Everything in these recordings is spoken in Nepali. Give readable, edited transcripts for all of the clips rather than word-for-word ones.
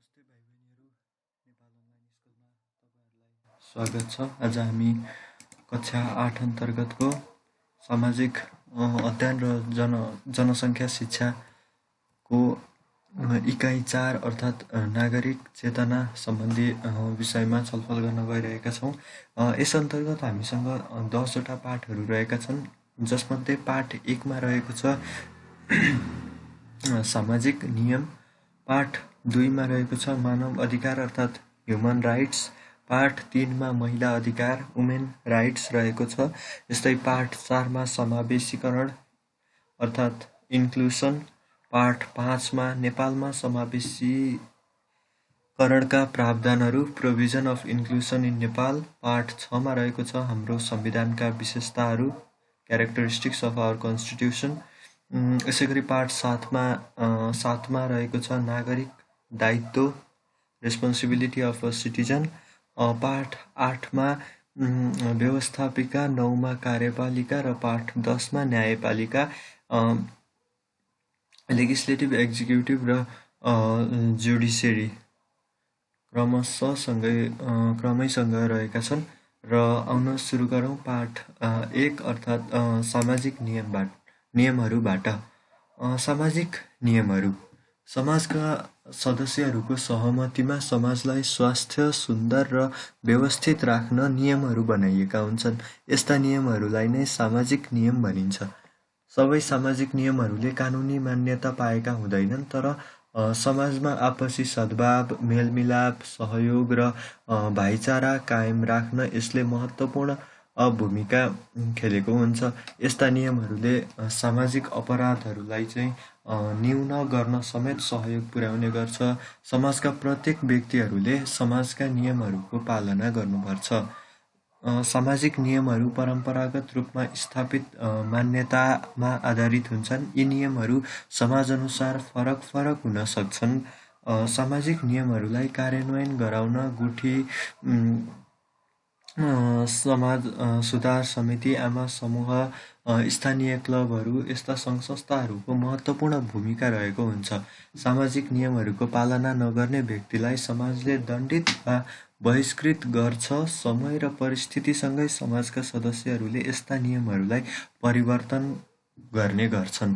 नमस्ते भाइ बहिनीहरू, नेपाल अनलाइन स्कुलमा तपाईँहरूलाई स्वागत छ। आज हामी कक्षा 8 अन्तर्गतको सामाजिक अध्ययन र जनसङ्ख्या शिक्षाको इकाइ 4 अर्थात् नागरिक चेतना सम्बन्धी विषयमा छलफल गर्न गइरहेका छौँ। यस अन्तर्गत हामीसँग 10 वटा पाठहरू रहेका छन्, जसमध्ये पाठ 1 मा रहेको छ सामाजिक नियम, पाठ 2 मा रहेको छ मानव अधिकार अर्थात् ह्युमन राइट्स, पाठ 3 मा महिला अधिकार वुमेन राइट्स रहेको छ। यस्तै पाठ 4 मा समावेशीकरण अर्थात् इन्क्लुसन, पाठ 5 मा नेपालमा समावेशीकरणका प्रावधानहरू प्रोभिजन अफ इन्क्लुसन इन नेपाल, पाठ 6 मा रहेको छ हाम्रो संविधानका विशेषताहरू क्यारेक्टरिस्टिक्स अफ आवर कन्स्टिट्युसन। यसै गरी पाठ 7 मा रहेको छ नागरिक दायित्व रेस्पोन्सिबिलिटी अफ अ सिटिजन, पाठ 8 मा व्यवस्थापिका, 9 मा कार्यपालिका र पाठ 10 मा न्यायपालिका लेजिस्लेटिभ, एक्जिक्युटिभ र जुडिसियरी क्रमैसँग रहेका छन्। र आउन सुरु गरौँ पाठ 1 अर्थात् सामाजिक नियमहरूबाट। सामाजिक नियमहरू समाजका सदस्यहरूको सहमतिमा समाजलाई स्वस्थ, सुन्दर र व्यवस्थित राख्न नियमहरू बनाइएका हुन्छन्। यस्ता नियमहरूलाई नै सामाजिक नियम भनिन्छ। सबै सामाजिक नियमहरूले कानुनी मान्यता पाएका हुँदैनन्, तर समाजमा आपसी सद्भाव, मेलमिलाप, सहयोग र भाइचारा कायम राख्न यसले महत्त्वपूर्ण भूमिका खेलेको हुन्छ। यस्ता नियमहरूले सामाजिक अपराधहरूलाई चाहिँ न्यून गर्न समेत सहयोग पुर्याउने गर्छ। समाजका प्रत्येक व्यक्तिहरूले समाजका नियमहरूको पालना गर्नुपर्छ। सामाजिक नियमहरू परम्परागत रूपमा स्थापित मान्यतामा आधारित हुन्छन्। यी नियमहरू समाजअनुसार फरक हुन सक्छन्। सामाजिक नियमहरूलाई कार्यान्वयन गराउन गुठी समाज सुधार समिति, आमा समूह, स्थानीय क्लबहरू यस्ता सङ्घ-संस्थाहरूको महत्त्वपूर्ण भूमिका रहेको हुन्छ। सामाजिक नियमहरूको पालना नगर्ने व्यक्तिलाई समाजले दण्डित वा बहिष्कृत गर्छ। समय र परिस्थितिसँगै समाजका सदस्यहरूले यस्ता नियमहरूलाई परिवर्तन गर्ने गर्छन्।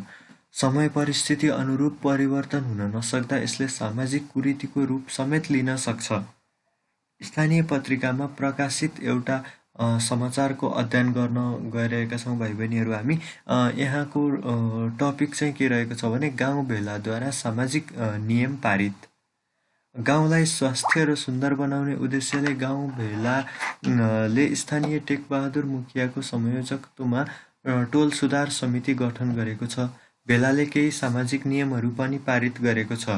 समय परिस्थिति अनुरूप परिवर्तन हुन नसक्दा यसले सामाजिक कुरीतिको रूप समेत लिन सक्छ। स्थानीय पत्रिकामा प्रकाशित एउटा समाचारको अध्ययन गर्न गइरहेका छौँ भाइ बहिनीहरू हामी। यहाँको टपिक चाहिँ के रहेको छ भने गाउँ भेलाद्वारा सामाजिक नियम पारित। गाउँलाई स्वास्थ्य र सुन्दर बनाउने उद्देश्यले गाउँ भेलाले स्थानीय टेकबहादुर मुखियाको संयोजकत्वमा टोल सुधार समिति गठन गरेको छ। भेलाले केही सामाजिक नियमहरू पनि पारित गरेको छ।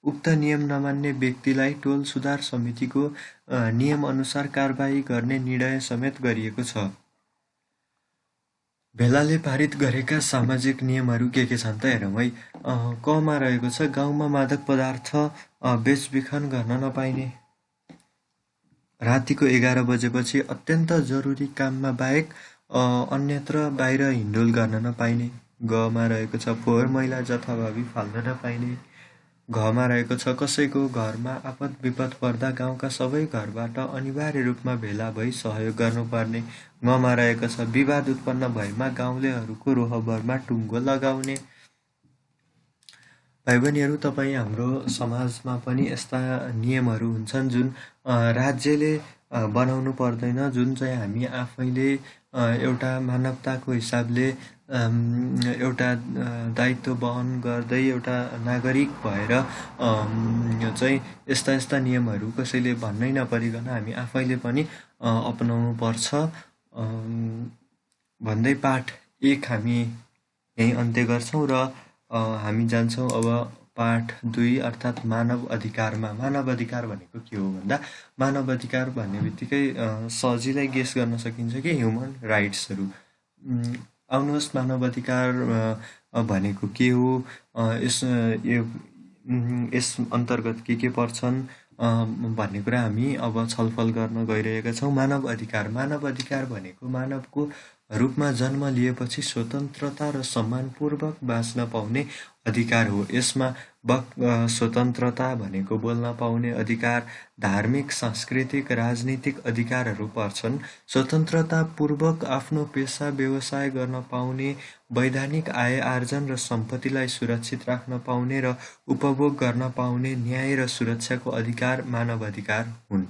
उक्त नियम नमान्ने व्यक्तिलाई टोल सुधार समितिको नियमअनुसार कारबाही गर्ने निर्णय समेत गरिएको छ। भेलाले पारित गरेका सामाजिक नियमहरू के छन् त हेरौँ है। क मा रहेको छ गाउँमा मादक पदार्थ बेचबिखन गर्न नपाइने, रातिको 11 बजेपछि अत्यन्त जरुरी काममा बाहेक अन्यत्र बाहिर हिँडडुल गर्न नपाइने। ग मा रहेको छ फोहोर मैला जथाभावी फाल्न नपाइने। घ मा रहेको छ कसैको घरमा आपद विपद पर्दा गाउँका सबै घरबाट अनिवार्य रूपमा भेला भई सहयोग गर्नुपर्ने। ङ मा रहेको छ विवाद उत्पन्न भएमा गाउँलेहरूको रोहबरमा टुङ्गो लगाउने। भाइ बहिनीहरू, तपाईँ हाम्रो समाजमा पनि यस्ता नियमहरू हुन्छन् जुन राज्यले बनाउनु पर्दैन, जुन चाहिँ हामी आफैले एउटा मानवताको हिसाबले एउटा दायित्व वहन गर्दै एउटा नागरिक भएर चाहिँ यस्ता नियमहरू कसैले भन्नै नपरिकन हामी आफैले पनि अपनाउनु पर्छ भन्दै पाठ 1 हामी यहीँ अन्त्य गर्छौँ र हामी जान्छौँ अब पाठ 2 अर्थात् मानव अधिकारमा। मानव अधिकार भनेको के हो भन्दा मानव अधिकार भन्ने बित्तिकै सजिलै गेस गर्न सकिन्छ कि ह्युमन राइट्सहरू। आउनुहोस् मानव अधिकार भनेको के हो, यस अन्तर्गत के पर्छन् भन्ने कुरा हामी अब छलफल गर्न गइरहेका छौँ। मानव अधिकार भनेको मानवको रूपमा जन्म लिएपछि स्वतन्त्रता र सम्मानपूर्वक बाँच्न पाउने अधिकार हो। यसमा स्वतन्त्रता भनेको बोल्न पाउने अधिकार, धार्मिक, सांस्कृतिक, राजनीतिक अधिकारहरू पर्छन्। स्वतन्त्रतापूर्वक आफ्नो पेसा व्यवसाय गर्न पाउने, वैधानिक आय आर्जन र सम्पत्तिलाई सुरक्षित राख्न पाउने र उपभोग गर्न पाउने न्याय र सुरक्षाको अधिकार मानवाधिकार हुन्।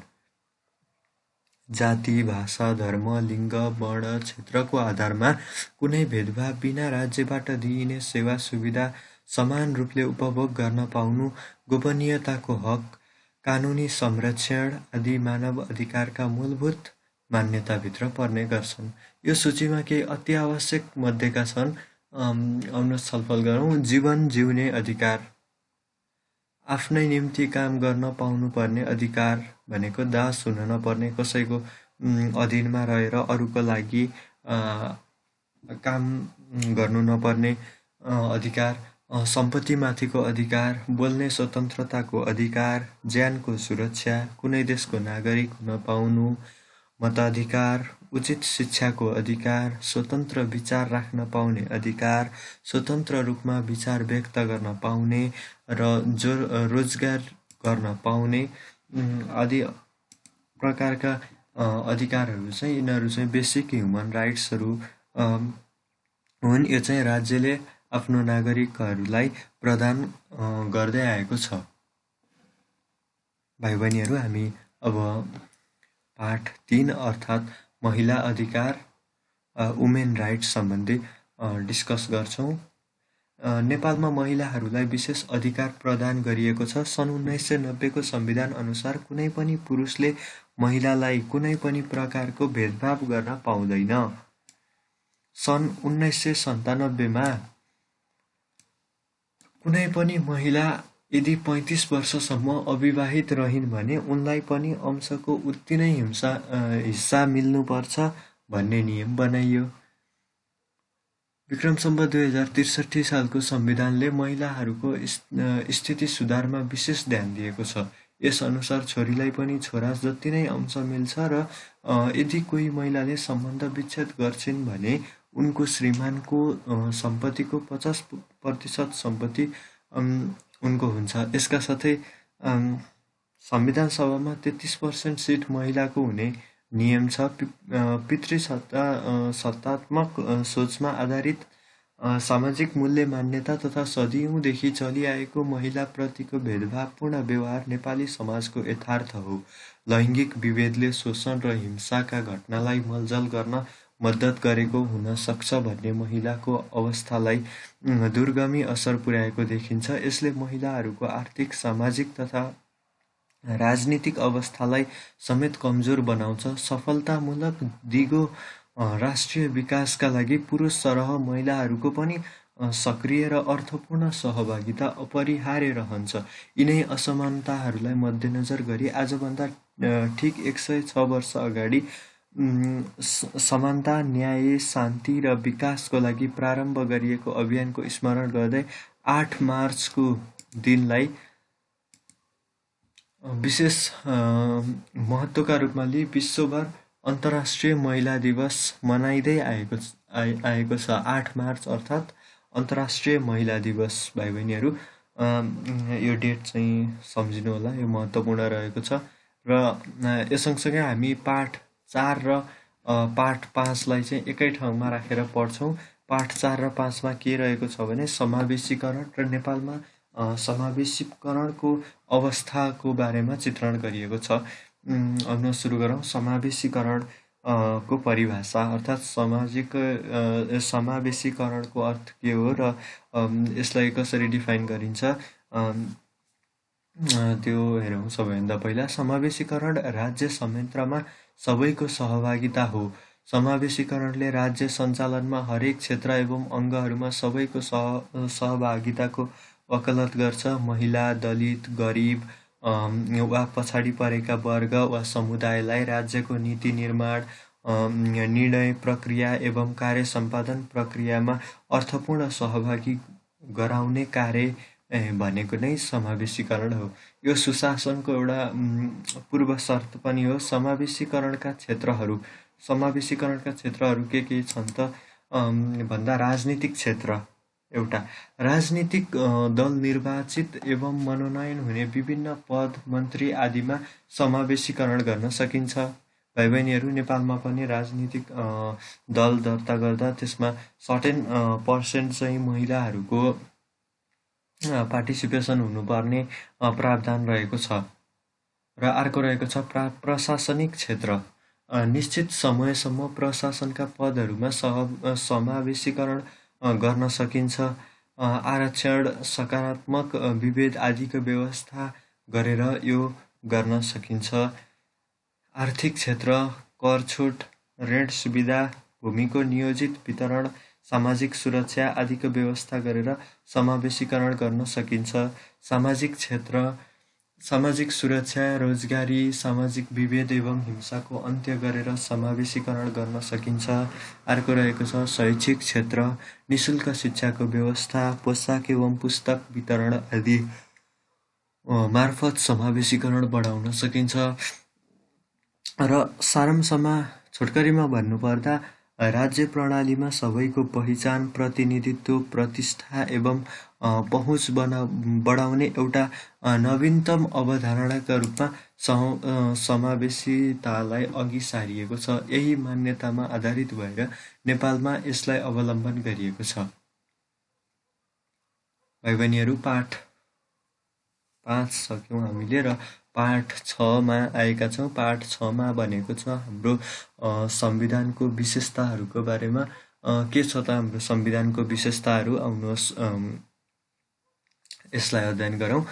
जाति, भाषा, धर्म, लिङ्ग, वर्ण, क्षेत्रको आधारमा कुनै भेदभाव बिना राज्यबाट दिइने सेवा सुविधा समान रूपले उपभोग गर्न पाउनु, गोपनीयताको हक, कानुनी संरक्षण आदि मानव अधिकारका मूलभूत मान्यताभित्र पर्ने गर्छन्। यो सूचीमा केही अति आवश्यक मध्येका छन्। आउनुहोस् छलफल गरौँ। जीवन जिउने अधिकार, आफ्नै निम्ति काम गर्न पाउनुपर्ने अधिकार भनेको दास हुन नपर्ने, कसैको अधीनमा रहेर अरूको लागि काम गर्नु नपर्ने अधिकार, सम्पत्तिमाथिको अधिकार, बोल्ने स्वतन्त्रताको अधिकार, ज्यानको सुरक्षा, कुनै देशको नागरिक हुन पाउनु, मताधिकार, उचित शिक्षाको अधिकार, स्वतन्त्र विचार राख्न पाउने अधिकार, स्वतन्त्र रूपमा विचार व्यक्त गर्न पाउने र रोजगार गर्न पाउने आदि प्रकारका अधिकारहरू चाहिँ यिनीहरू चाहिँ बेसिक ह्युमन राइट्सहरू हुन्। यो चाहिँ राज्यले आफ्नो नागरिकहरूलाई प्रदान गर्दै आएको छ। भाइ बहिनीहरू, हामी अब पाठ 3 अर्थात् महिला अधिकार, वुमेन राइट्स सम्बन्धी डिस्कस गर्छौँ। नेपालमा महिलाहरूलाई विशेष अधिकार प्रदान गरिएको छ। सन् 1990 को संविधान अनुसार कुनै पनि पुरुषले महिलालाई कुनै पनि प्रकारको भेदभाव गर्न पाउँदैन। सन् 1997 मा कुनै पनि महिला यदि 35 वर्षसम्म अविवाहित रहिन् भने उनलाई पनि अंशको उति नै हिस्सा मिल्नुपर्छ भन्ने नियम बनाइयो। विक्रम सम्वत 2063 सालको संविधानले महिलाहरूको स्थिति सुधारमा विशेष ध्यान दिएको छ। यस अनुसार छोरीलाई पनि छोरा जति नै अंश मिल्छ र यदि कोही महिलाले सम्बन्ध विच्छेद गर्छिन् भने उनको श्रीमानको सम्पत्तिको 50% सम्पत्ति उनको हुन्छ। यसका साथै संविधान सभामा 33% सिट महिलाको हुने नियम छ। पितृसत्तात्मक सोचमा आधारित सामाजिक मूल्य मान्यता तथा सदियौँदेखि चलिआएको महिलाप्रतिको भेदभावपूर्ण व्यवहार नेपाली समाजको यथार्थ हो। लैङ्गिक विभेदले शोषण र हिंसाका घटनालाई मलजल गर्न मद्दत गरेको हुन सक्छ भन्ने महिलाको अवस्थालाई दूरगामी असर पुर्याएको देखिन्छ। यसले महिलाहरूको आर्थिक, सामाजिक तथा राजनीतिक अवस्थालाई समेत कमजोर बनाउँछ। सफलतामूलक दिगो राष्ट्रिय विकासका लागि पुरुष सरह महिलाहरूको पनि सक्रिय र अर्थपूर्ण सहभागिता अपरिहार्य रहन्छ। यिनै असमानताहरूलाई मध्यनजर गरी आजभन्दा ठिक 106 वर्ष अगाडि समानता, न्याय, शान्ति र विकासको लागि प्रारम्भ गरिएको अभियानको स्मरण गर्दै 8 मार्चको दिनलाई विशेष महत्त्वका रूपमा लिई विश्वभर अन्तर्राष्ट्रिय महिला दिवस मनाइँदै आएको छ। 8 मार्च अर्थात् अन्तर्राष्ट्रिय महिला दिवस। भाइ बहिनीहरू, यो डेट चाहिँ सम्झिनु होला, यो महत्त्वपूर्ण रहेको छ। र यो सँगसँगै हामी पाठ 4 र पाठ 5 लाई चाहिँ एकै ठाउँमा राखेर पढ्छौँ। पाठ 4 र 5 मा के रहेको छ भने समावेशीकरण र नेपालमा समावेशीकरणको अवस्थाको बारेमा चित्रण गरिएको छ। अब सुरु गरौँ। समावेशीकरण को परिभाषा अर्थात् समावेशीकरणको अर्थ के हो र यसलाई कसरी डिफाइन गरिन्छ त्यो हेरौँ। सबैभन्दा पहिला समावेशीकरण राज्य संयन्त्रमा सबैको सहभागिता हो। समावेशीकरणले राज्य सञ्चालनमा हरेक क्षेत्र एवं अङ्गहरूमा सबैको सहभागिताको वकालत गर्छ। महिला, दलित, गरिब वा पछाडि परेका वर्ग वा समुदायलाई राज्यको नीति निर्माण, निर्णय प्रक्रिया एवं कार्य सम्पादन प्रक्रियामा अर्थपूर्ण सहभागी गराउने कार्य भनेको नै समावेशीकरण हो। यो सुशासनको एउटा पूर्व शर्त पनि हो। समावेशीकरणका क्षेत्रहरू के छन् त भन्दा राजनीतिक क्षेत्र, एउटा राजनीतिक दल निर्वाचित एवं मनोनयन हुने विभिन्न पद, मन्त्री आदिमा समावेशीकरण गर्न सकिन्छ। भाइ बहिनीहरू, नेपालमा पनि राजनीतिक दल दर्ता गर्दा त्यसमा सर्टेन पर्सेन्ट चाहिँ महिलाहरूको पार्टिसिपेसन हुनुपर्ने प्रावधान रहेको छ। र अर्को रहेको छ प्रशासनिक क्षेत्र। निश्चित समयसम्म प्रशासनका पदहरूमा समावेशीकरण गर्न सकिन्छ। आरक्षण, सकारात्मक विभेद आदिको व्यवस्था गरेर यो गर्न सकिन्छ। आर्थिक क्षेत्र, कर छुट, ऋण सुविधा, भूमिको नियोजित वितरण, सामाजिक सुरक्षा आदिको व्यवस्था गरेर समावेशीकरण गर्न सकिन्छ। सामाजिक क्षेत्र, सामाजिक सुरक्षा, रोजगारी, सामाजिक विभेद एवं हिंसाको अन्त्य गरेर समावेशीकरण गर्न सकिन्छ। अर्को रहेको छ शैक्षिक क्षेत्र, निशुल्क शिक्षाको व्यवस्था, पोसाक एवं पुस्तक वितरण आदि मार्फत समावेशीकरण बढाउन सकिन्छ। र सारांशमा छोटकरीमा भन्नुपर्दा राज्य प्रणालीमा सबैको पहिचान, प्रतिनिधित्व, प्रतिष्ठा एवं पहुँच बढाउने एउटा नवीनतम अवधारणाका रूपमा समावेशितालाई अघि सारिएको छ। यही मान्यतामा आधारित भएर नेपालमा यसलाई अवलम्बन गरिएको छ। भाइ बहिनीहरू, पाठ 5 सक्यौँ हामीले र पाठ 6मा आएका छौँ। पाठ 6मा भनेको छ हाम्रो संविधानको विशेषताहरूको बारेमा। के छ त हाम्रो संविधानको विशेषताहरू? आउनुहोस् यसलाई अध्ययन गरौँ।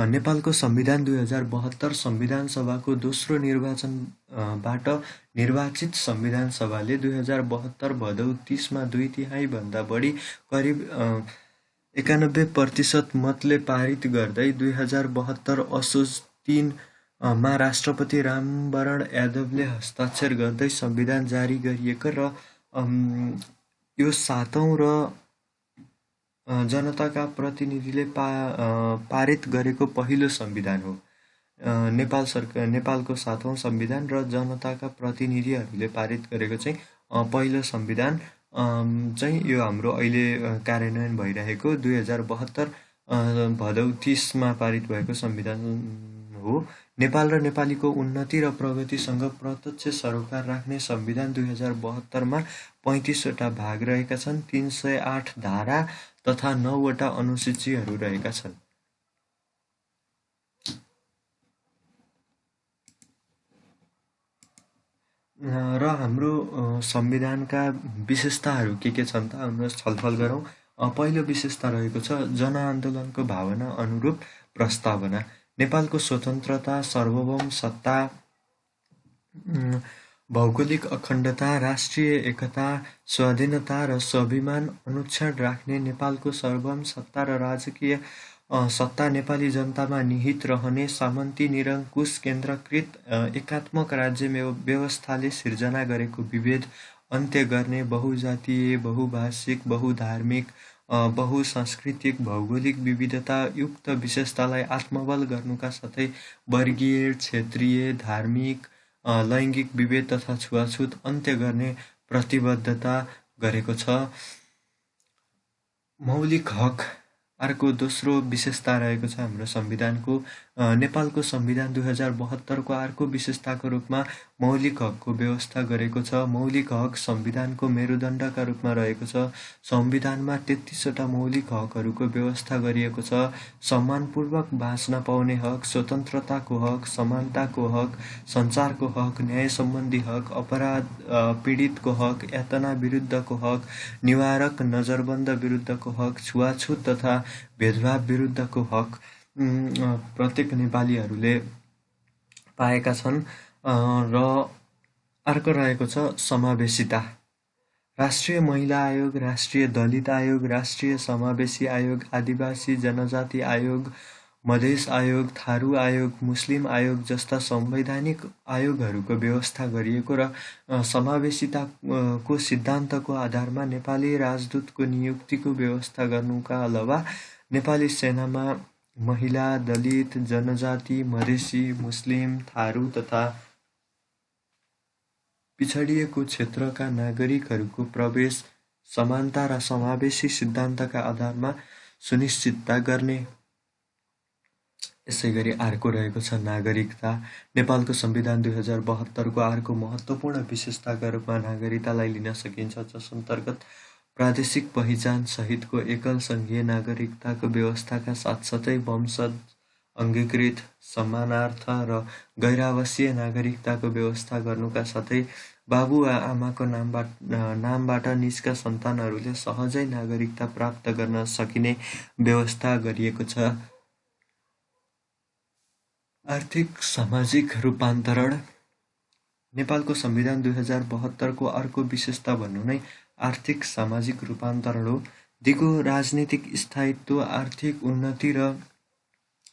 नेपालको संविधान 2072 संविधान सभाको दोस्रो निर्वाचनबाट निर्वाचित संविधान सभाले 2072 भदौ 30मा 2/3 भन्दा बढी करिब 91% मतले पारित गर्दै 2072 असोज 3 मा राष्ट्रपति रामवरण यादवले हस्ताक्षर गर्दै संविधान जारी गरिएको र यो 7औं र जनताका प्रतिनिधिले पारित गरेको पहिलो संविधान हो। नेपालको 7औं संविधान र जनताका प्रतिनिधिहरूले पारित गरेको चाहिँ पहिलो संविधान चाहिँ यो हाम्रो अहिले कार्यान्वयन भइरहेको 2072 भदौ 30मा पारित भएको संविधान हो। नेपाल र नेपालीको उन्नति र प्रगतिसँग प्रत्यक्ष सरोकार राख्ने संविधान 2072मा 35वटा भाग रहेका छन्, 308 धारा तथा 9वटा अनुसूचीहरू रहेका छन्। र हाम्रो संविधानका विशेषताहरू के छन् त? आउनुहोस् छलफल गरौँ। पहिलो विशेषता रहेको छ जनआन्दोलनको भावना अनुरूप प्रस्तावना। नेपालको स्वतन्त्रता, सार्वभौम सत्ता, भौगोलिक अखण्डता, राष्ट्रिय एकता, स्वाधीनता र स्वाभिमान अनुक्षण राख्ने नेपालको सार्वभौम सत्ता र राजकीय सत्ता नेपाली जनतामा निहित रहने सामन्ती निरङ्कुश केन्द्रकृत एकात्मक राज्य व्यवस्थाले सिर्जना गरेको विभेद अन्त्य गर्ने, बहुजातीय, बहुभाषिक, बहुधार्मिक, बहुसांस्कृतिक, भौगोलिक विविधता युक्त विशेषतालाई आत्मबल गर्नुका साथै वर्गीय, क्षेत्रीय, धार्मिक, लैङ्गिक विभेद तथा छुवाछुत अन्त्य गर्ने प्रतिबद्धता गरेको छ। मौलिक हक अर्को दोस्रो विशेषता रहेको छ हाम्रो संविधानको। नेपालको संविधान 2072को अर्को विशेषताको रूपमा मौलिक हकको व्यवस्था गरेको छ। मौलिक हक संविधानको मेरुदण्डका रूपमा रहेको छ। संविधानमा 33वटा मौलिक हकहरूको व्यवस्था गरिएको छ। सम्मानपूर्वक बाँच्न पाउने हक, स्वतन्त्रताको हक, समानताको हक, सञ्चारको हक, न्याय सम्बन्धी हक, अपराध पीडितको हक, यातना विरुद्धको हक, निवारक नजरबन्द विरुद्धको हक, छुवाछुत तथा भेदभाव विरुद्धको हक प्रत्येक नेपालीहरूले पाएका छन्। र अर्को रहेको छ समावेशिता। राष्ट्रिय महिला आयोग, राष्ट्रिय दलित आयोग, राष्ट्रिय समावेशी आयोग, आदिवासी जनजाति आयोग, मधेस आयोग, थारू आयोग, मुस्लिम आयोग जस्ता संवैधानिक आयोगहरूको व्यवस्था गरिएको र समावेशिताको सिद्धान्तको आधारमा नेपाली राजदूतको नियुक्तिको व्यवस्था गर्नुका अलावा नेपाली सेनामा महिला, दलित, जनजाति, मधेसी, मुस्लिम, थारू तथा पिछडिएको क्षेत्रका नागरिकहरूको प्रवेश समानता र समावेशी सिद्धान्तका आधारमा सुनिश्चितता गर्ने। यसै गरी अर्को रहेको छ नागरिकता। नेपालको संविधान 2072 को अर्को महत्त्वपूर्ण विशेषताका रूपमा नागरिकतालाई लिन सकिन्छ, जस अन्तर्गत प्रादेशिक पहिचान सहितको एकल सङ्घीय नागरिकताको व्यवस्थाका साथसाथै वंशज, अङ्गीकृत, समानार्थ र गैरावासीय नागरिकताको व्यवस्था गर्नुका साथै बाबु वा आमाको नामबाट निजका सन्तानहरूले सहजै नागरिकता प्राप्त गर्न सकिने व्यवस्था गरिएको छ। आर्थिक सामाजिक रूपान्तरण। नेपालको संविधान 2072 को अर्को विशेषता भन्नु नै आर्थिक सामाजिक रूपान्तरण हो। दिगो राजनीतिक स्थायित्व, आर्थिक उन्नति र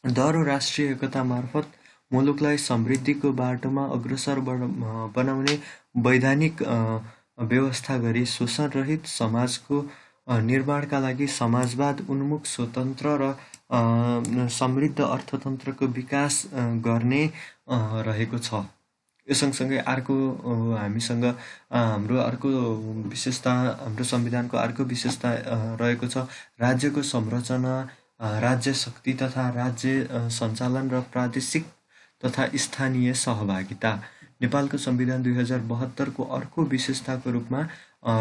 दह्रो राष्ट्रिय एकता मार्फत मुलुकलाई समृद्धिको बाटोमा अग्रसर बनाउने वैधानिक व्यवस्था गरी शोषणरहित समाजको निर्माणका लागि समाजवाद उन्मुख स्वतन्त्र र समृद्ध अर्थतन्त्रको विकास गर्ने रहेको छ। यो सँगसँगै अर्को हामीसँग हाम्रो अर्को विशेषता, हाम्रो संविधानको अर्को विशेषता रहेको छ राज्यको संरचना, राज्य शक्ति तथा राज्य सञ्चालन र प्रादेशिक तथा स्थानीय सहभागिता। नेपालको संविधान 2072 को अर्को विशेषताको रूपमा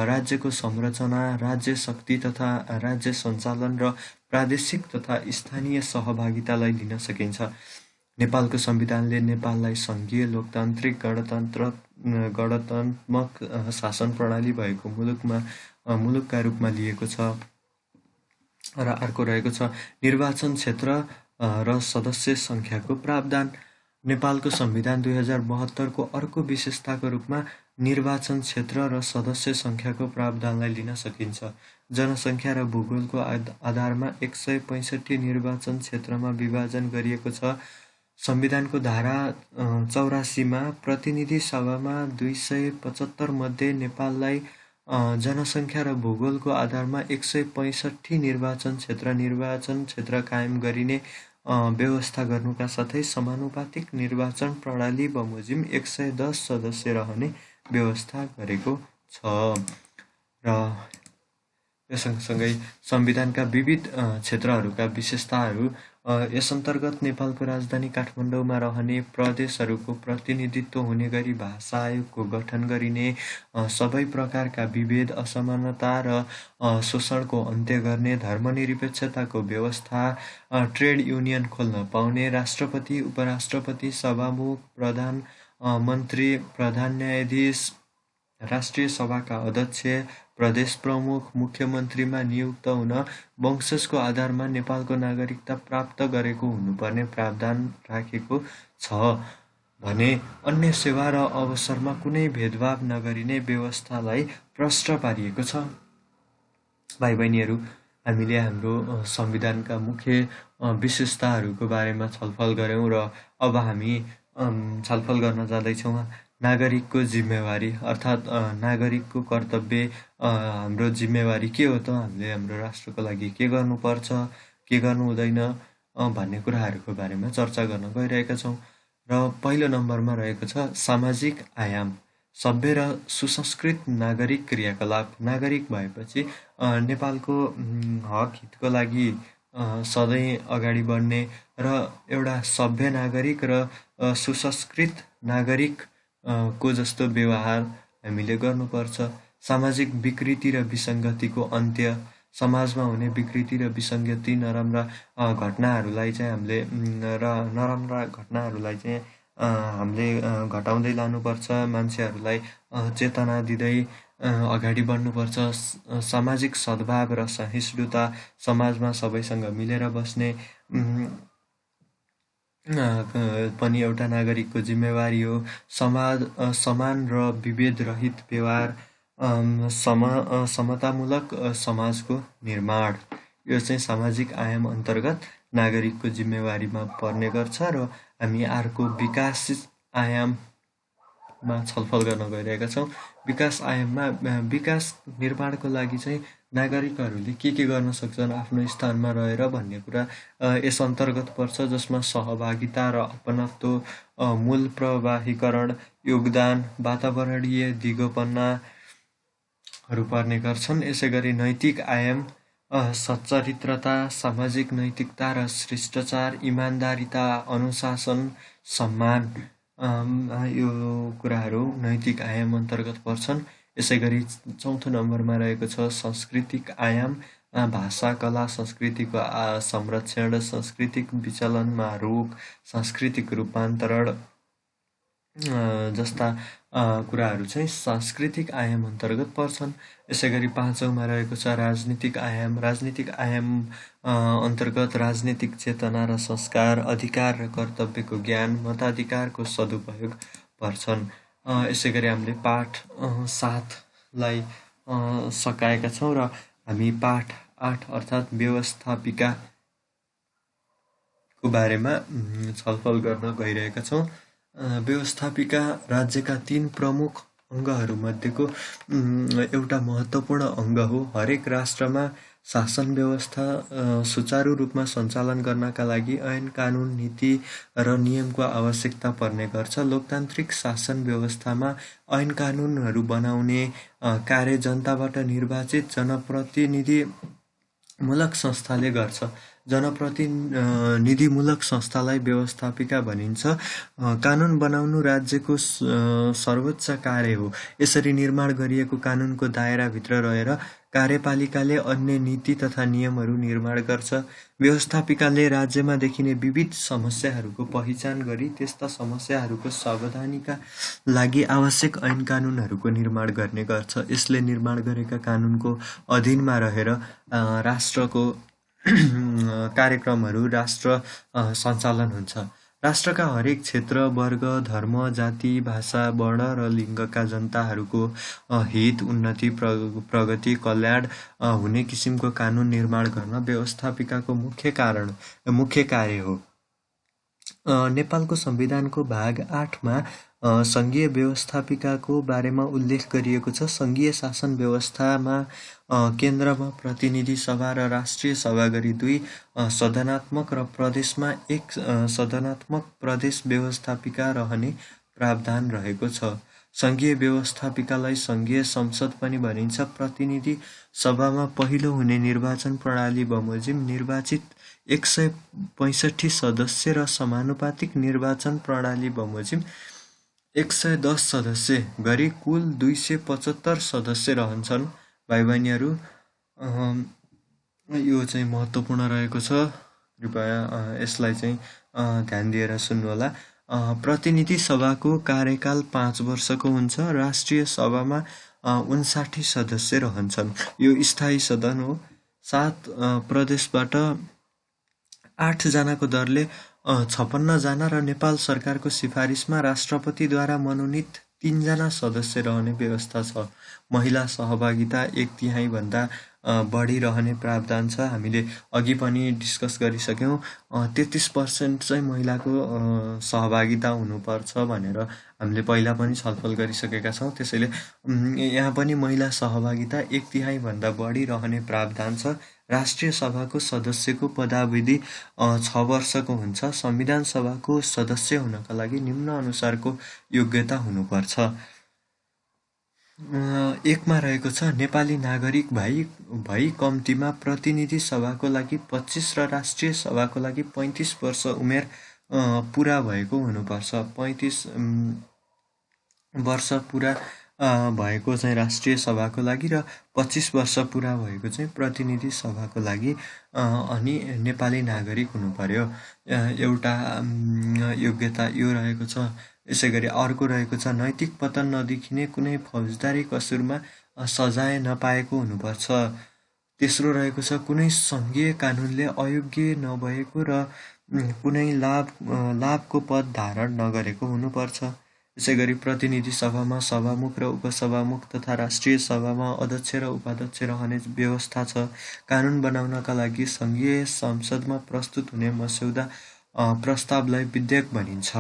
राज्यको संरचना, राज्य शक्ति तथा राज्य सञ्चालन र प्रादेशिक तथा स्थानीय सहभागितालाई लिन सकिन्छ। नेपालको संविधानले नेपाललाई सङ्घीय लोकतान्त्रिक गणतन्त्रात्मक शासन प्रणाली भएको मुलुकका रूपमा लिएको छ। र अर्को रहेको छ निर्वाचन क्षेत्र र सदस्य सङ्ख्याको प्रावधान। नेपालको संविधान 2072 को अर्को विशेषताको रूपमा निर्वाचन क्षेत्र र सदस्य सङ्ख्याको प्रावधानलाई लिन सकिन्छ। जनसङ्ख्या र भूगोलको आधारमा 165 निर्वाचन क्षेत्रमा विभाजन गरिएको छ। संविधानको धारा 84 मा प्रतिनिधि सभामा 275 मध्ये नेपाललाई जनसङ्ख्या र भूगोलको आधारमा 165 निर्वाचन क्षेत्र कायम गरिने व्यवस्था गर्नुका साथै समानुपातिक निर्वाचन प्रणाली बमोजिम 110 सदस्य रहने व्यवस्था गरेको छ। र यो सँगसँगै संविधानका विविध क्षेत्रहरूका विशेषताहरू। यस अन्तर्गत नेपालको राजधानी काठमाडौँमा रहने प्रदेशहरूको प्रतिनिधित्व हुने गरी भाषा आयोगको गठन गरिने, सबै प्रकारका विभेद, असमानता र शोषणको अन्त्य गर्ने, धर्मनिरपेक्षताको व्यवस्था, ट्रेड युनियन खोल्न पाउने, राष्ट्रपति, उपराष्ट्रपति, सभामुख, प्रधानमन्त्री, प्रधान न्यायाधीश, राष्ट्रिय सभाका अध्यक्ष, प्रदेश प्रमुख, मुख्यमन्त्रीमा नियुक्त हुन वंशजको आधारमा नेपालको नागरिकता प्राप्त गरेको हुनुपर्ने प्रावधान राखेको छ भने अन्य सेवा र अवसरमा कुनै भेदभाव नगरिने व्यवस्थालाई प्रष्ट पारिएको छ। भाइ बहिनीहरू, हामीले हाम्रो संविधानका मुख्य विशेषताहरूको बारेमा छलफल गऱ्यौँ र अब हामी छलफल गर्न जाँदैछौँ नागरिकको जिम्मेवारी, अर्थात् नागरिकको कर्तव्य, हाम्रो जिम्मेवारी के हो त, हामीले हाम्रो राष्ट्रको लागि के गर्नुपर्छ, के गर्नु हुँदैन भन्ने कुराहरूको बारेमा चर्चा गर्न गइरहेका छौँ। र पहिलो नम्बरमा रहेको छ सामाजिक आयाम। सभ्य र सुसंस्कृत नागरिक क्रियाकलाप। नागरिक भएपछि नेपालको हक हितको लागि सधैँ अगाडि बढ्ने र एउटा सभ्य नागरिक र सुसंस्कृत नागरिक को जस्तो व्यवहार हामीले गर्नुपर्छ। सामाजिक विकृति र विसङ्गतिको अन्त्य। समाजमा हुने विकृति र विसङ्गति, नराम्रा घटनाहरूलाई चाहिँ हामीले घटाउँदै लानुपर्छ। मान्छेहरूलाई चेतना दिँदै अगाडि बढ्नुपर्छ। सामाजिक सद्भाव र सहिष्णुता, समाजमा सबैसँग मिलेर बस्ने पनि एउटा नागरिकको जिम्मेवारी हो। समान र विभेद रहित व्यवहार, समतामूलक समाजको निर्माण, यो चाहिँ सामाजिक आयाम अन्तर्गत नागरिकको जिम्मेवारीमा पर्ने गर्छ। र हामी अर्को विकास आयाममा छलफल गर्न गइरहेका छौँ। विकास आयाममा विकास निर्माणको लागि चाहिँ नागरिकहरूले के गर्न सक्छन् आफ्नो स्थानमा रहेर भन्ने कुरा यस अन्तर्गत पर्छ, जसमा सहभागिता र अपनत्व, मूल प्रवाहीकरण, योगदान, वातावरणीय दिगोपना, हरू पर्ने गर्छन्। यसै गरी नैतिक आयाम सच्चरित्रता, सामाजिक नैतिकता र शिष्टाचार, इमान्दारिता, अनुशासन, सम्मान, यो कुराहरू नैतिक आयाम अन्तर्गत पर्छन्। यसै गरी चौथो नम्बरमा रहेको छ सांस्कृतिक आयाम, भाषा, कला, संस्कृतिको संरक्षण, सांस्कृतिक विचलनमा रोक, सांस्कृतिक रूपान्तरण जस्ता कुराहरू चाहिँ सांस्कृतिक आयाम अन्तर्गत पर्छन्। यसै गरी पाँचौँमा रहेको छ राजनीतिक आयाम। राजनीतिक आयाम अन्तर्गत राजनीतिक चेतना र संस्कार, अधिकार र कर्तव्यको ज्ञान, मताधिकारको सदुपयोग पर्छन्। यसै गरी हामीले पाठ 7लाई सकाएका छौँ र हामी पाठ 8 अर्थात् व्यवस्थापिकाको बारेमा छलफल गर्न गइरहेका छौँ। व्यवस्थापिका राज्यका 3 प्रमुख अङ्गहरूमध्येको एउटा महत्त्वपूर्ण अङ्ग हो। हरेक राष्ट्रमा शासन व्यवस्था सुचारू रूपमा सञ्चालन गर्नका लागि ऐन, कानुन, नीति र नियमको आवश्यकता पर्ने गर्छ। लोकतान्त्रिक शासन व्यवस्थामा ऐन कानुनहरू बनाउने कार्य जनताबाट निर्वाचित जनप्रतिनिधिमूलक संस्थाले गर्छ। जनप्रतिनिधिमूलक संस्थालाई व्यवस्थापिका भनिन्छ। कानुन बनाउनु राज्यको सर्वोच्च कार्य हो। यसरी निर्माण गरिएको कानुनको दायराभित्र रहेर कार्यपालिकाले अन्य नीति तथा नियमहरू निर्माण गर्छ। व्यवस्थापिकाले राज्यमा देखिने विविध समस्याहरूको पहिचान गरी त्यस्ता समस्याहरूको समाधानका लागि आवश्यक ऐन कानुनहरूको निर्माण गर्ने गर्छ। यसले निर्माण गरेका कानुनको अधीनमा रहेर राष्ट्रको कार्यक्रमहरू राष्ट्र सञ्चालन हुन्छ। राष्ट्रका हरेक क्षेत्र, वर्ग, धर्म, जाति, भाषा, वर्ण र लिङ्गका जनताहरूको हित, उन्नति, प्रगति, कल्याण हुने किसिमको कानुन निर्माण गर्न व्यवस्थापिकाको मुख्य कार्य हो। नेपालको संविधानको भाग 8मा सङ्घीय व्यवस्थापिकाको बारेमा उल्लेख गरिएको छ। सङ्घीय शासन व्यवस्थामा केन्द्रमा प्रतिनिधि सभा र राष्ट्रिय सभा गरी 2 सदनात्मक र प्रदेशमा 1 सदनात्मक प्रदेश व्यवस्थापिका रहने प्रावधान रहेको छ। सङ्घीय व्यवस्थापिकालाई सङ्घीय संसद पनि भनिन्छ। प्रतिनिधि सभामा पहिलो हुने निर्वाचन प्रणाली बमोजिम निर्वाचित 165 सदस्य र समानुपातिक निर्वाचन प्रणाली बमोजिम 110 सदस्य गरी कुल 275 सदस्य रहन्छन्। भाइ बहिनीहरू, यो चाहिँ महत्त्वपूर्ण रहेको छ। कृपया यसलाई चाहिँ ध्यान दिएर सुन्नुहोला। प्रतिनिधि सभाको कार्यकाल 5 वर्षको हुन्छ। राष्ट्रिय सभामा 59 सदस्य रहन्छन्। यो स्थायी सदन हो। 7 प्रदेशबाट 8 जनाको दरले 56 जना र नेपाल सरकारको सिफारिसमा राष्ट्रपतिद्वारा मनोनित 3 जना सदस्य रहने व्यवस्था छ। महिला सहभागिता 1/3 भन्दा बढी रहने प्रावधान छ। हामीले अघि पनि डिस्कस गरिसक्यौँ। 33% चाहिँ महिलाको सहभागिता हुनुपर्छ भनेर हामीले पहिला पनि छलफल गरिसकेका छौँ। त्यसैले यहाँ पनि महिला सहभागिता 1/3 भन्दा बढी रहने प्रावधान छ। राष्ट्रिय सभाको सदस्यको पदावधि 6 वर्षको हुन्छ। संविधान सभाको सदस्य हुनका लागि निम्न अनुसारको योग्यता हुनुपर्छ। 1मा रहेको छ नेपाली नागरिक भई कम्तीमा प्रतिनिधि सभाको लागि 25 र राष्ट्रिय सभाको लागि 35 वर्ष उमेर पुरा भएको हुनुपर्छ। 35 वर्ष पुरा भएको चाहिँ राष्ट्रिय सभाको लागि र 25 वर्ष पुरा भएको चाहिँ प्रतिनिधि सभाको लागि अनि नेपाली नागरिक हुनु पर्यो। एउटा योग्यता यो रहेको छ। यसै गरी अर्को रहेको छ नैतिक पतन नदेखिने कुनै फौजदारी कसुरमा सजाय नपाएको हुनुपर्छ। तेस्रो रहेको छ कुनै सङ्घीय कानुनले अयोग्य नभएको र कुनै लाभको पद धारण नगरेको हुनुपर्छ। यसै गरी प्रतिनिधि सभामा सभामुख र उपसभामुख तथा राष्ट्रिय सभामा अध्यक्ष र उपाध्यक्ष रहने व्यवस्था छ। कानुन बनाउनका लागि सङ्घीय संसदमा प्रस्तुत हुने मस्यौदा प्रस्तावलाई विधेयक भनिन्छ।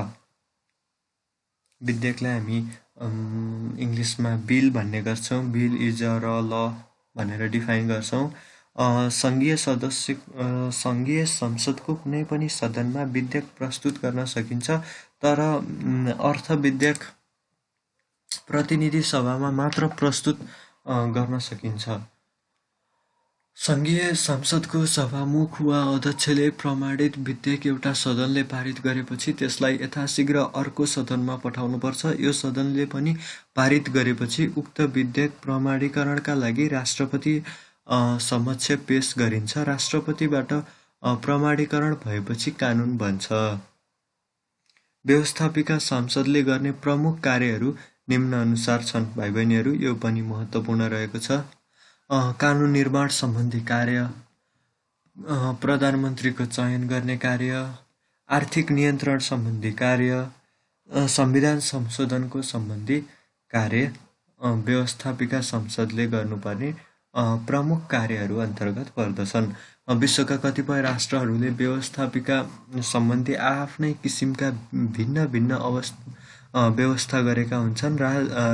विधेयकलाई हामी इङ्ग्लिसमा बिल भन्ने गर्छौँ। बिल इज अ ल भनेर डिफाइन गर्छौँ। सङ्घीय संसदको कुनै पनि सदनमा विधेयक प्रस्तुत गर्न सकिन्छ, तर अर्थ विधेयक प्रतिनिधि सभामा मात्र प्रस्तुत गर्न सकिन्छ। सङ्घीय संसदको सभामुख वा अध्यक्षले प्रमाणित विधेयक एउटा सदनले पारित गरेपछि त्यसलाई यथाशीघ्र अर्को सदनमा पठाउनुपर्छ। यो सदनले पनि पारित गरेपछि उक्त विधेयक प्रमाणीकरणका लागि राष्ट्रपति समक्ष पेश गरिन्छ। राष्ट्रपतिबाट प्रमाणीकरण भएपछि कानुन बन्छ। व्यवस्थापिका संसदले गर्ने प्रमुख कार्यहरू निम्नानुसार छन्। भाइ बहिनीहरू, यो पनि महत्त्वपूर्ण रहेको छ। कानुन निर्माण सम्बन्धी कार्य, प्रधानमन्त्रीको चयन गर्ने कार्य, आर्थिक नियन्त्रण सम्बन्धी कार्य, संविधान संशोधनको सम्बन्धी कार्य व्यवस्थापिका संसदले गर्नुपर्ने प्रमुख कार्यहरू अन्तर्गत पर्दछन्। विश्वका कतिपय राष्ट्रहरूले व्यवस्थापिका सम्बन्धी आफ्नै किसिमका भिन्न भिन्न व्यवस्था गरेका हुन्छन्।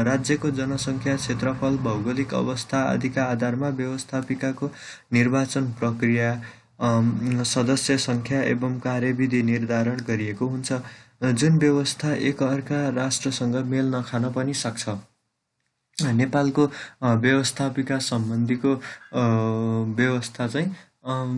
राज्यको जनसङ्ख्या, क्षेत्रफल, भौगोलिक अवस्था आदिका आधारमा व्यवस्थापिकाको निर्वाचन प्रक्रिया, सदस्य सङ्ख्या एवं कार्यविधि निर्धारण गरिएको हुन्छ। जुन व्यवस्था एकअर्का राष्ट्रसँग मेल नखान पनि सक्छ। नेपालको व्यवस्थापिका सम्बन्धीको व्यवस्था चाहिँ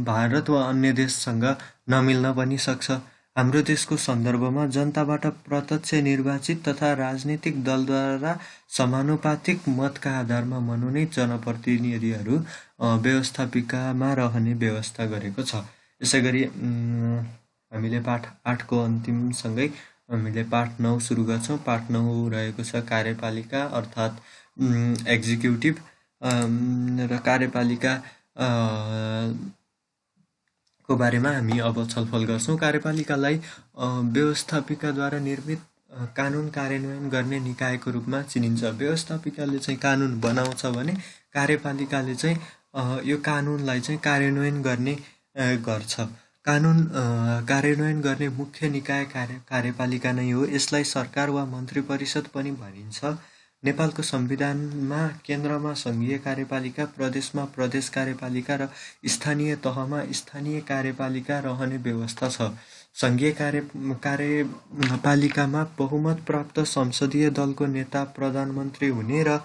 भारत वा अन्य देशसँग नमिल्न पनि सक्छ। हाम्रो देशको सन्दर्भमा जनताबाट प्रत्यक्ष निर्वाचित तथा राजनीतिक दलद्वारा समानुपातिक मतका आधारमा मनोनित जनप्रतिनिधिहरू व्यवस्थापिकामा रहने व्यवस्था गरेको छ। यसै गरी हामीले पाठ 8को अन्तिमसँगै हामीले पाठ 9 सुरु गर्छौँ। पाठ 9 रहेको छ कार्यपालिका अर्थात् एक्जिक्युटिभ र कार्यपालिका को बारेमा हामी अब छलफल गर्छौँ। कार्यपालिकालाई व्यवस्थापिकाद्वारा निर्मित कानुन कार्यान्वयन गर्ने निकायको रूपमा चिनिन्छ। व्यवस्थापिकाले चाहिँ कानुन बनाउँछ भने कार्यपालिकाले चाहिँ यो कानुनलाई चाहिँ कार्यान्वयन गर्ने गर्छ। कानुन कार्यान्वयन गर्ने मुख्य निकाय कार्यपालिका नै हो। यसलाई सरकार वा मन्त्री परिषद पनि भनिन्छ। नेपालको संविधानमा केन्द्रमा सङ्घीय कार्यपालिका, प्रदेशमा प्रदेश कार्यपालिका र स्थानीय तहमा स्थानीय कार्यपालिका रहने व्यवस्था छ। सङ्घीय कार्यपालिकामा बहुमत प्राप्त संसदीय दलको नेता प्रधानमन्त्री हुने र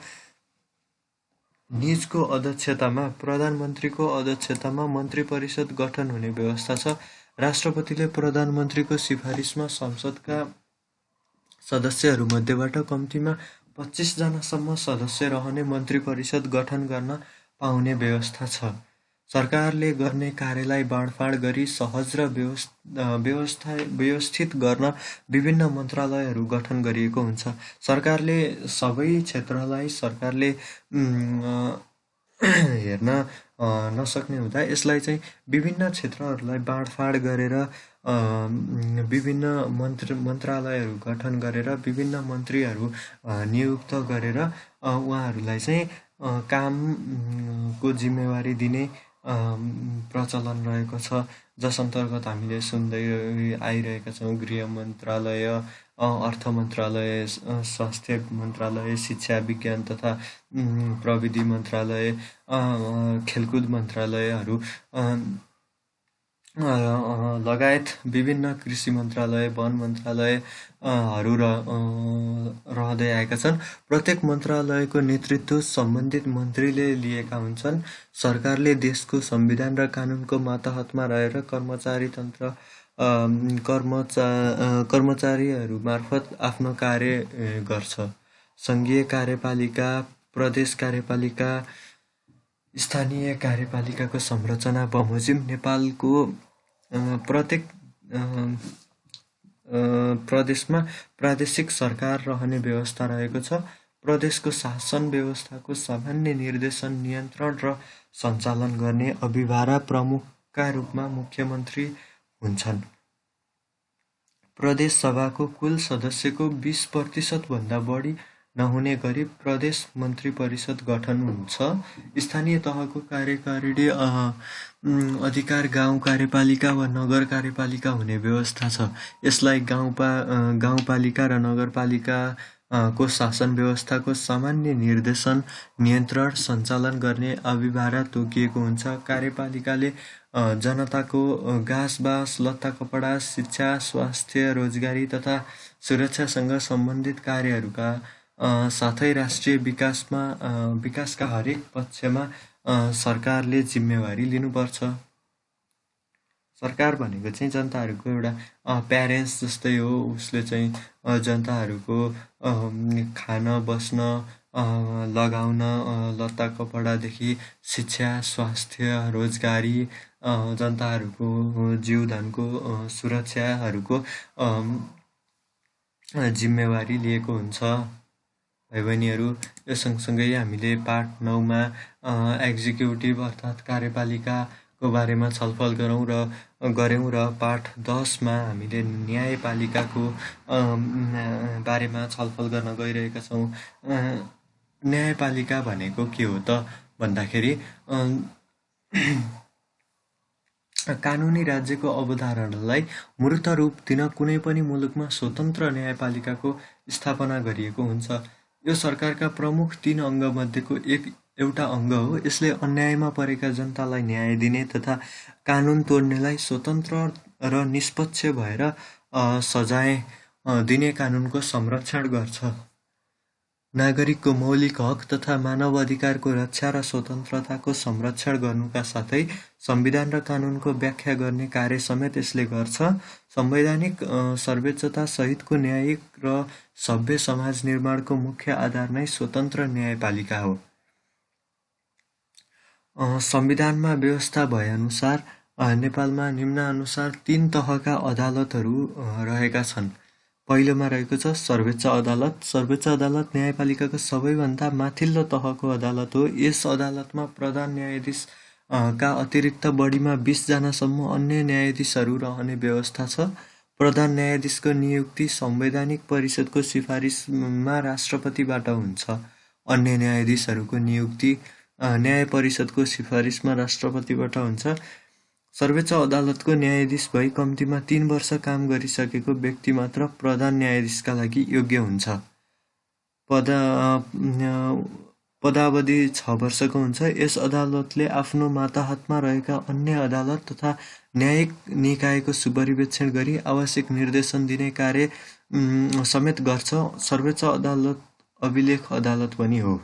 निजको अध्यक्षतामा प्रधानमन्त्रीको अध्यक्षतामा मन्त्री परिषद गठन हुने व्यवस्था छ। राष्ट्रपतिले प्रधानमन्त्रीको सिफारिसमा संसदका सदस्यहरूमध्येबाट कम्तीमा 25 जनासम्म सदस्य रहने मन्त्री परिषद गठन गर्न पाउने व्यवस्था छ। सरकारले गर्ने कार्यलाई बाँडफाँड गरी सहज र व्यवस्थित गर्न विभिन्न मन्त्रालयहरू गठन गरिएको हुन्छ। सरकारले सबै क्षेत्रलाई सरकारले हेर्न नसक्ने हुँदा यसलाई चाहिँ विभिन्न क्षेत्रहरूलाई बाँडफाँड गरेर विभिन्न मन्त्रालयहरू गठन गरेर विभिन्न मन्त्रीहरू नियुक्त गरेर उहाँहरूलाई चाहिँ कामको जिम्मेवारी दिने प्रचलन रहेको छ। जस अन्तर्गत हामीले सुन्दै आइरहेका छौँ गृह मन्त्रालय, अर्थ मन्त्रालय, स्वास्थ्य मन्त्रालय, शिक्षा विज्ञान तथा प्रविधि मन्त्रालय, खेलकुद मन्त्रालयहरू लगायत विभिन्न कृषि मन्त्रालय, वन मन्त्रालयहरू रहँदै आएका छन्। प्रत्येक मन्त्रालयको नेतृत्व सम्बन्धित मन्त्रीले लिएका हुन्छन्। सरकारले देशको संविधान र कानुनको मातहतमा रहेर कर्मचारीहरू मार्फत आफ्नो कार्य गर्छ। सङ्घीय कार्यपालिका, प्रदेश कार्यपालिका, स्थानीय कार्यपालिकाको संरचना बमोजिम नेपालको प्रत्येक प्रदेशमा प्रादेशिक सरकार रहने व्यवस्था रहेको छ। प्रदेशको शासन व्यवस्थाको सामान्य निर्देशन, नियन्त्रण र सञ्चालन गर्ने अभिभारा प्रमुखका रूपमा मुख्यमन्त्री हुन्छन्। प्रदेश सभाको कुल सदस्यको 20% भन्दा बढी नहुने गरी प्रदेश मन्त्री परिषद गठन हुन्छ। स्थानीय तहको कार्यकारिणी अधिकार गाउँ कार्यपालिका वा नगर कार्यपालिका हुने व्यवस्था छ। यसलाई गाउँपालिका र नगरपालिका को शासन व्यवस्थाको सामान्य निर्देशन, नियन्त्रण, सञ्चालन गर्ने अभिभारा तोकिएको हुन्छ। कार्यपालिकाले जनताको घाँसबास, लत्ता कपडा, शिक्षा, स्वास्थ्य, रोजगारी तथा सुरक्षासँग सम्बन्धित कार्यहरूका साथै राष्ट्रिय विकासका हरेक पक्षमा सरकारले जिम्मेवारी लिनुपर्छ। सरकार भनेको चाहिँ जनताहरूको एउटा प्यारेन्ट्स जस्तै हो। उसले चाहिँ जनताहरूको खान बस्न लगाउन लत्ता कपडादेखि शिक्षा स्वास्थ्य रोजगारी जनताहरूको जीवधानको सुरक्षाहरूको जिम्मेवारी लिएको हुन्छ। भाइ बहिनीहरू, यो सँगसँगै हामीले पाठ 9मा एक्जिक्युटिभ अर्थात् कार्यपालिकाको बारेमा छलफल गऱ्यौँ र पाठ 10मा हामीले न्यायपालिकाको बारेमा छलफल गर्न गइरहेका छौँ। न्यायपालिका भनेको के हो त भन्दाखेरि कानुनी राज्यको अवधारणालाई मूर्त रूप दिन कुनै पनि मुलुकमा स्वतन्त्र न्यायपालिकाको स्थापना गरिएको हुन्छ। यो सरकारका प्रमुख 3 अङ्गमध्येको एउटा अङ्ग हो। यसले अन्यायमा परेका जनतालाई न्याय दिने तथा कानुन तोड्नेलाई स्वतन्त्र र निष्पक्ष भएर सजाय दिने कानुनको संरक्षण गर्छ। नागरिकको मौलिक हक तथा मानव अधिकारको रक्षा र स्वतन्त्रताको संरक्षण गर्नुका साथै संविधान र कानुनको व्याख्या गर्ने कार्य समेत यसले गर्छ। संवैधानिक सर्वोच्चता सहितको न्यायिक र सभ्य समाज निर्माणको मुख्य आधार नै स्वतन्त्र न्यायपालिका हो। संविधानमा व्यवस्था भएअनुसार नेपालमा निम्नानुसार 3 तहका अदालतहरू रहेका छन्। पहिलोमा रहेको छ सर्वोच्च अदालत। सर्वोच्च अदालत न्यायपालिकाको सबैभन्दा माथिल्लो तहको अदालत हो। यस अदालतमा प्रधान न्यायाधीश का अतिरिक्त बढीमा 20 जनासम्म अन्य न्यायाधीशहरू रहने व्यवस्था छ। प्रधान न्यायाधीशको नियुक्ति संवैधानिक परिषदको सिफारिसमा राष्ट्रपतिबाट हुन्छ। अन्य न्यायाधीशहरूको नियुक्ति न्याय परिषदको सिफारिसमा राष्ट्रपतिबाट हुन्छ। सर्वोच्च अदालतको न्यायाधीश भई कम्तीमा 3 वर्ष काम गरिसकेको व्यक्ति मात्र प्रधान न्यायाधीशका लागि योग्य हुन्छ। पदावधि 6 वर्षको हुन्छ। यस अदालतले आफ्नो मातहतमा रहेका अन्य अदालत तथा न्यायिक निकायको सुपरिवेक्षण गरी आवश्यक निर्देशन दिने कार्य समेत गर्छ। सर्वोच्च अदालत अभिलेख अदालत पनि हो।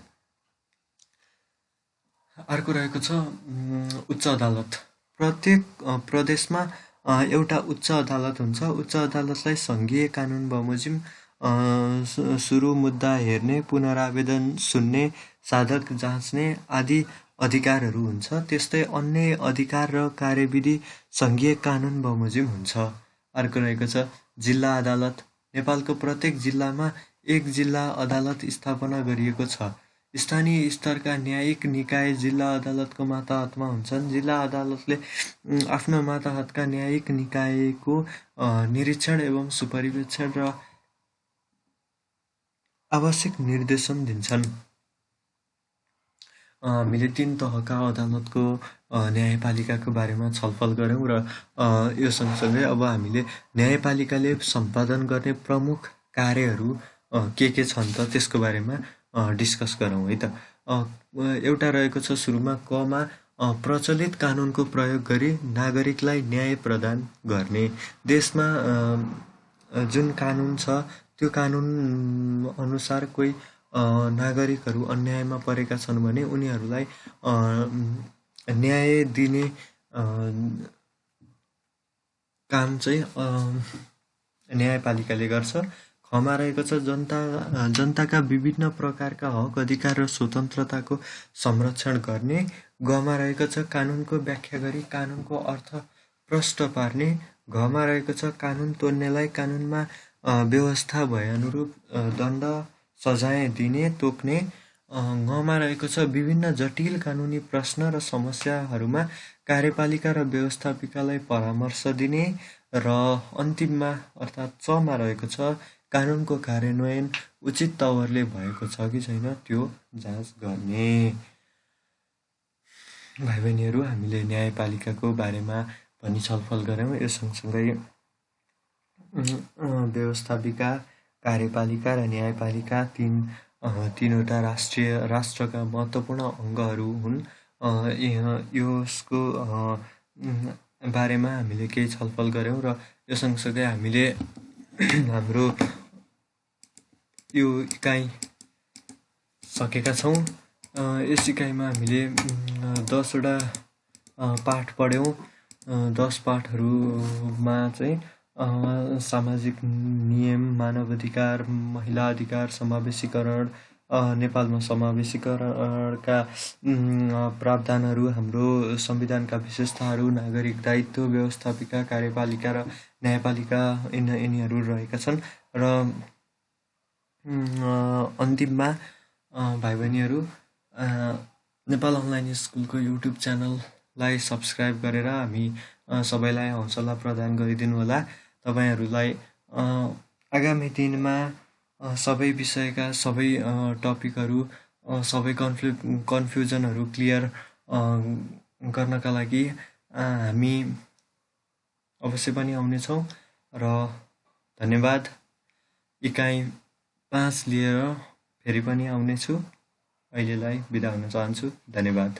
अर्को रहेको छ उच्च अदालत। प्रत्येक प्रदेशमा एउटा उच्च अदालत हुन्छ। उच्च अदालतलाई सङ्घीय कानुन बमोजिम सुरु मुद्दा हेर्ने, पुनरावेदन सुन्ने, साधक जाँच्ने आदि अधिकारहरू हुन्छ। त्यस्तै अन्य अधिकार र कार्यविधि सङ्घीय कानुन बमोजिम हुन्छ। अर्को रहेको छ जिल्ला अदालत। नेपालको प्रत्येक जिल्लामा एक जिल्ला अदालत स्थापना गरिएको छ। स्थानीय स्तरका न्यायिक निकाय जिल्ला अदालतको मातहतमा हुन्छन्। जिल्ला अदालतले आफ्नो मातहतका न्यायिक निकायको निरीक्षण एवं सुपरिवेक्षण र आवश्यक निर्देशन दिन्छन्। हामीले 3 तहका अदालतको न्यायपालिकाको बारेमा छलफल गऱ्यौँ र यो सँगसँगै अब हामीले न्यायपालिकाले सम्पादन गर्ने प्रमुख कार्यहरू के छन् त त्यसको बारेमा डिस्कस गरौँ है त। एउटा रहेको छ सुरुमा कमा प्रचलित कानुनको प्रयोग गरी नागरिकलाई न्याय प्रदान गर्ने। देशमा जुन कानुन छ त्यो कानुन अनुसार कोही नागरिकहरू अन्यायमा परेका छन् भने उनीहरूलाई न्याय दिने काम चाहिँ न्यायपालिकाले गर्छ। खमा रहेको छ जनताका विभिन्न प्रकारका हक अधिकार र स्वतन्त्रताको संरक्षण गर्ने। गमा रहेको छ कानुनको व्याख्या गरी कानुनको अर्थ प्रष्ट पार्ने। घमा रहेको छ कानुन तोड्नेलाई कानुनमा व्यवस्था भए अनुरूप दण्ड सजाय दिने तोक्ने। घमा रहेको छ विभिन्न जटिल कानुनी प्रश्न र समस्याहरूमा कार्यपालिका र व्यवस्थापिकालाई परामर्श दिने। र अन्तिममा अर्थात् चमा रहेको छ कानुनको कार्यान्वयन उचित तवरले भएको छ कि छैन त्यो जाँच गर्ने। भाइ बहिनीहरू, हामीले न्यायपालिकाको बारेमा पनि छलफल गऱ्यौँ। यो सँगसँगै व्यवस्थापिका, कार्यपालिका र न्यायपालिका तीनवटा राष्ट्रका महत्त्वपूर्ण अङ्गहरू हुन्। यसको बारेमा हामीले केही छलफल गऱ्यौँ र यो सँगसँगै हामीले हाम्रो यो इकाइ सकेका छौँ। यस इकाइमा हामीले 10वटा पाठ पढ्यौँ। 10 पाठहरूमा चाहिँ सामाजिक नियम, मानव अधिकार, महिला अधिकार, समावेशीकरण, नेपालमा समावेशीकरणका प्रावधानहरू, हाम्रो संविधानका विशेषताहरू, नागरिक दायित्व, व्यवस्थापिका, कार्यपालिका र न्यायपालिका यिनीहरू रहेका छन्। र अन्तिममा भाइ बहिनीहरू, नेपाल अनलाइन स्कुलको युट्युब च्यानललाई सब्सक्राइब गरेर हामी सबैलाई हौसला प्रदान गरिदिनु होला। तपाईँहरूलाई आगामी दिनमा सबै विषयका सबै टपिकहरू, सबै कन्फ्युजनहरू क्लियर गर्नका लागि हामी अवश्य पनि आउनेछौँ। र धन्यवाद। इकाइ 5 लिएर फेरि पनि आउनेछु। अहिलेलाई बिदा हुन चाहन्छु। धन्यवाद।